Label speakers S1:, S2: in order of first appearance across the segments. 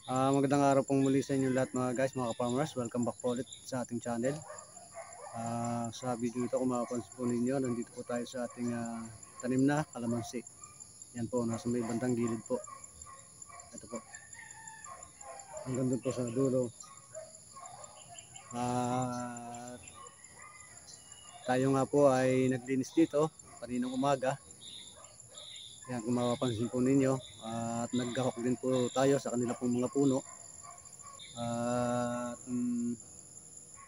S1: Magandang araw pong muli sa inyo lahat mga guys, mga ka-farmers. Welcome back po ulit sa ating channel. Sa video ito, kung makapansin po ninyo, nandito po tayo sa ating tanim na kalamansi. Yan po, nasa may bandang gilid po. Ito po. Hanggang doon po sa dulo. Tayo nga po ay naglinis dito kaninang umaga. Yan, kung mapapansin po ninyo, at naggahok din po tayo sa kanila pong mga puno. At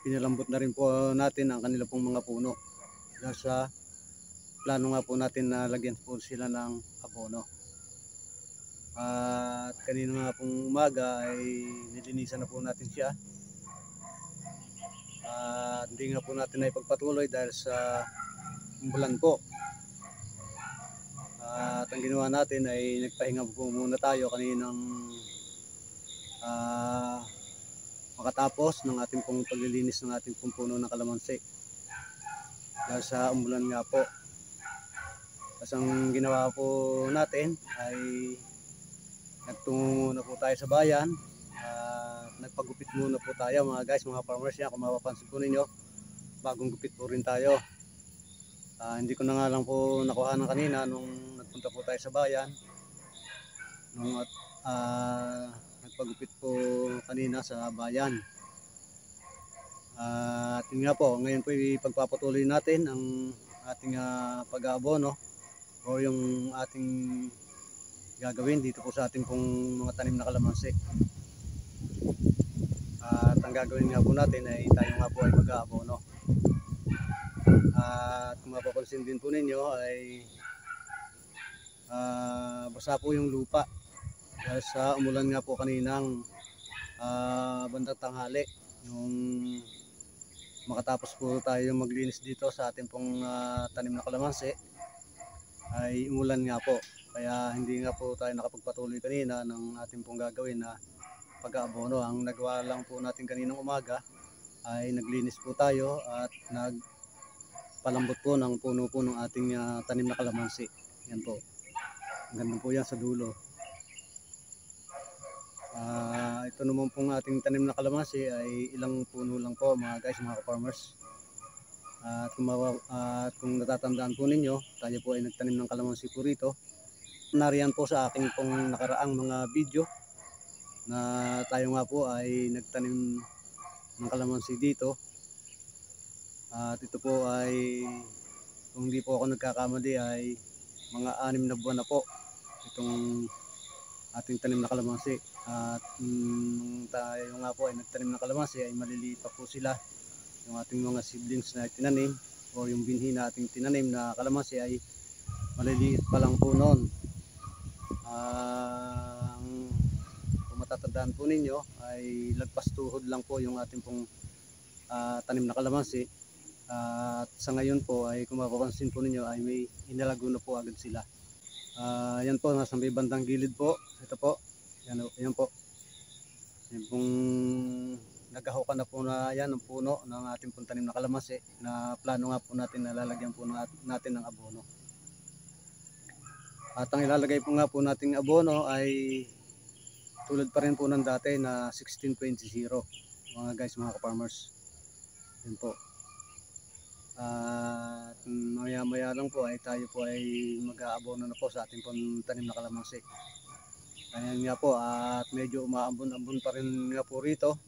S1: pinalambot na rin po natin ang kanila pong mga puno. Sa plano nga po natin na lagyan po sila ng abono. At kanina nga pong umaga ay nilinisan na po natin siya. Hindi nga po natin ay pagpatuloy dahil sa umulan po. At ang ginawa natin ay nagpahinga po muna tayo kaninang makatapos ng ating pong paglilinis ng ating pong puno ng kalamansi. Dahil sa umulan nga po. Tapos ang ginawa po natin ay nagtungo muna po tayo sa bayan. Nagpagupit muna po tayo mga guys, mga farmers yan. Kung mapapansin po ninyo, bagong gupit po rin tayo. Hindi ko na nga lang po nakuha ng kanina nung nagpunta po tayo sa bayan. Nung nagpagupit po kanina sa bayan. At yun nga po, ngayon po ipagpapatuloy natin ang ating pag-aabono o yung ating gagawin dito po sa ating pong mga tanim na kalamansi. At ang gagawin nga po natin ay tayo nga po ay mag-aabono. At kung mapapansin din po ninyo ay basa po yung lupa dahil sa umulan nga po kaninang bandang tanghali. Yung makatapos po tayo maglinis dito sa ating pong tanim na kalamansi ay umulan nga po. Kaya hindi nga po tayo nakapagpatuloy kanina ng ating pong gagawin na pag-aabono. Ang nagawa lang po natin kaninang umaga ay naglinis po tayo at nagpalambot po ng puno po ng ating tanim na kalamansi. Yan po. Ganda po yan sa dulo. Ito naman pong ating tanim na kalamansi ay ilang puno lang po mga guys, mga farmers. At kung natatandaan po ninyo, tayo po ay nagtanim ng kalamansi po rito. Nariyan po sa aking pong nakaraang mga video na tayo nga po ay nagtanim ng kalamansi dito. At ito po ay, kung hindi po ako nagkakamali, ay mga 6 na buwan na po itong ating tanim na kalamansi. At tayo nga po ay nagtanim ng kalamansi ay maliliit pa po sila. Yung ating mga seedlings na tinanim o yung binhi na ating tinanim na kalamansi ay maliliit pa lang po noon. Kung matatandaan po ninyo ay lagpas tuhod lang po yung ating pong tanim na kalamansi. At sa ngayon po ay kung mapapansin po ninyo ay may inalago na po agad sila. Yan po, nasa may bandang gilid po. Ito po, yan po. Yan pong nagahukan na po na yan ang puno ng ating pong tanim na kalamansi na plano nga po natin na lalagyan po natin ng abono. At ang ilalagay po nga po nating abono ay tulad pa rin po ng dati na 16-20 mga guys, mga ka-farmers. Yan po. At maya lang po ay tayo po ay mag-aabono na po sa ating pong tanim na kalamansi. Ayan nga po, at medyo umaambon-ambon pa rin nga po rito.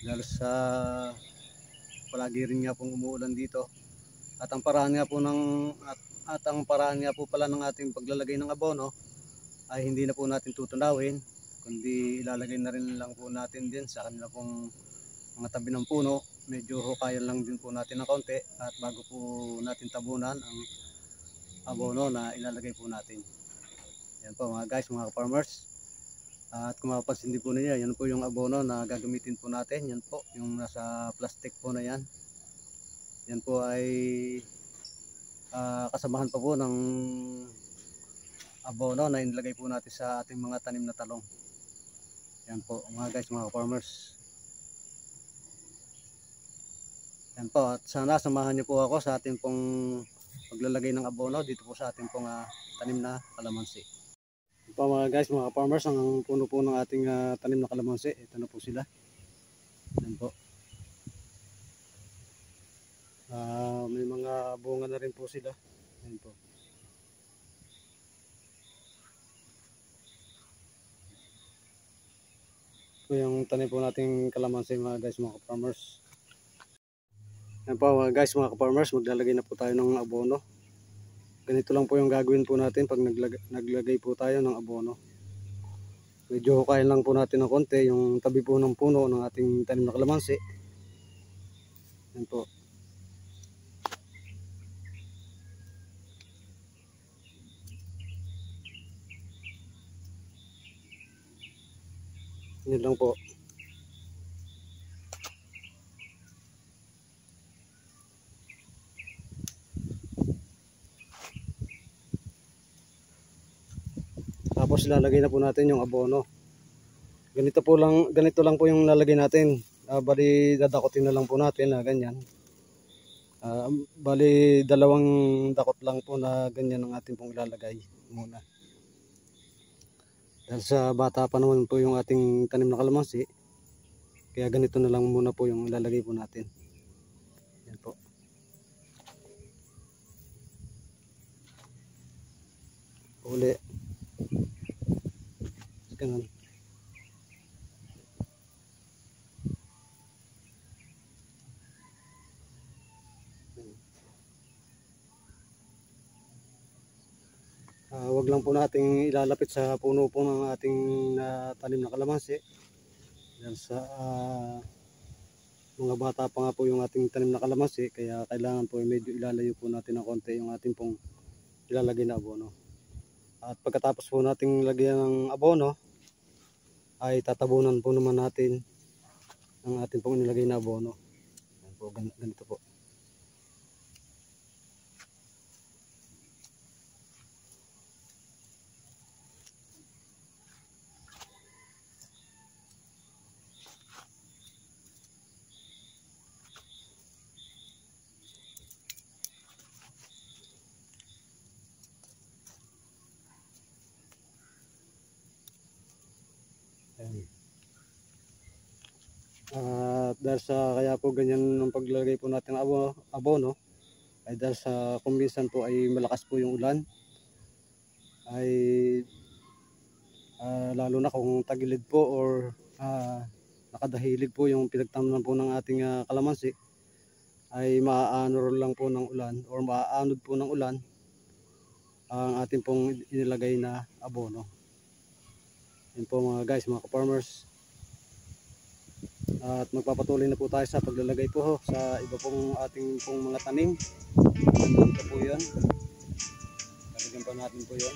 S1: Dahil sa palagi rin nga pong umuulan dito. At ang paraan nga po ang paraan nga po pala ng ating paglalagay ng abono ay hindi na po natin tutunawin, kundi ilalagay na rin lang po natin din sa kanila pong mga tabi ng puno. Medyo hukayan lang din po natin ng kaunti at bago po natin tabunan ang abono na ilalagay po natin. Yan po mga guys, mga farmers. At kung mapapansin din po ninyo, yan po yung abono na gagamitin po natin. Yan po, yung nasa plastic po na yan. Yan po ay kasamahan pa po ng abono na inilagay po natin sa ating mga tanim na talong. Yan po mga guys, mga farmers. Yan po, at sana samahan niyo po ako sa ating pong paglalagay ng abono dito po sa ating pong tanim na kalamansi. Yan po mga guys, mga farmers, ang puno po ng ating tanim na kalamansi. Ito na po sila. Yan po. May mga bunga na rin po sila. Yan po. Ito yung tanim po nating kalamansi mga guys, mga farmers. Yan po mga guys, mga farmers, maglalagay na po tayo ng abono. Ganito lang po yung gagawin po natin pag naglagay po tayo ng abono. Medyo hukayin lang po natin ng konti yung tabi po ng puno ng ating tanim na kalamansi. Yan po. Yun lang po. Tapos lalagay na po natin yung abono. Ganito lang po yung lalagay natin. Bali dadakotin na lang po natin na ganyan. Bali dalawang dakot lang po na ganyan ang ating pong ilalagay muna. Dahil sa bata pa naman po yung ating tanim na kalamansi, kaya ganito na lang muna po yung ilalagay po natin. Yan po. Uli. Ganun. Wag lang po nating ilalapit sa puno po ng ating tanim na kalamansi. Dahil sa mga bata pa nga po yung ating tanim na kalamansi, kaya kailangan po medyo ilalayo po natin ng konti yung ating pong ilalagay na abono. At pagkatapos po nating lagyan ng abono, ay tatabunan po naman natin ang ating pong nilagay na abono. Yan po, ganito po. Dahil sa kaya po ganyan ang paglagay po natin ng abono, ay dahil sa kung minsan po ay malakas po yung ulan, ay lalo na kung tagilid po or nakadahilig po yung pinagtamnan po ng ating kalamansi, ay maaano lang po ng ulan or maaanod po ng ulan ang ating pong inilagay na abono. Yan po mga guys, mga ka-farmers. At magpapatuloy na po tayo sa paglalagay po sa iba pong ating pong mga tanim. Nandito po yan. Lalagyan pa natin po yan.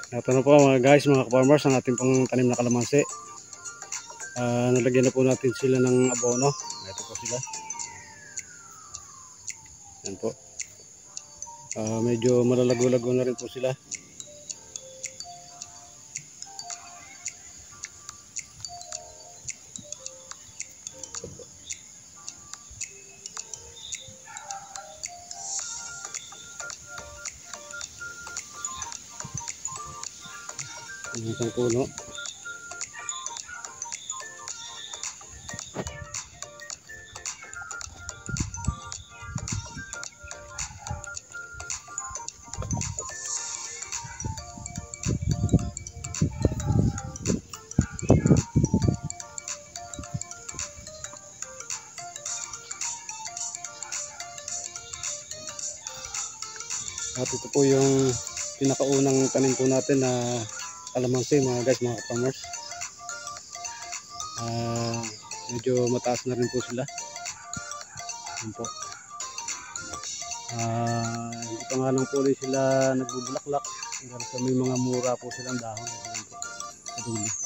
S1: Ito na po mga guys, mga ka-farmers, ang ating pong tanim na kalamansi. Nalagyan na po natin sila ng abono. Ito po sila. Yan po. Medyo malalago-lago na rin po sila. Ang isang puno. At ito po yung pinakaunang tanim po natin na kalamansi mga guys, mga farmers. Medyo mataas na rin po sila. Yan po. Hindi pa nga lang po rin sila nagbubulaklak. Dahil sa may mga mura po silang dahon. Yan po. Sa dulo.